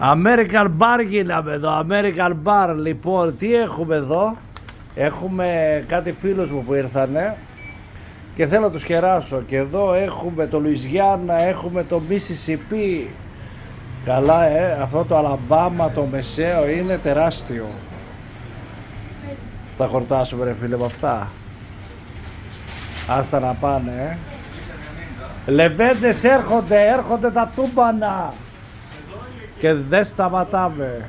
American Bar γίναμε εδώ, American Bar. Λοιπόν, τι έχουμε εδώ? Έχουμε κάτι φίλους μου που ήρθανε και θέλω να τους χαιράσω. Και εδώ έχουμε το Λουιζιάννα, έχουμε το Mississippi. Καλά, αυτό το Αλαμπάμα, το μεσαίο είναι τεράστιο. Θα χορτάσουμε ρε φίλε με αυτά. Άστα να πάνε, Λεβέντες έρχονται τα τούμπανα. Και δεν σταματάμε.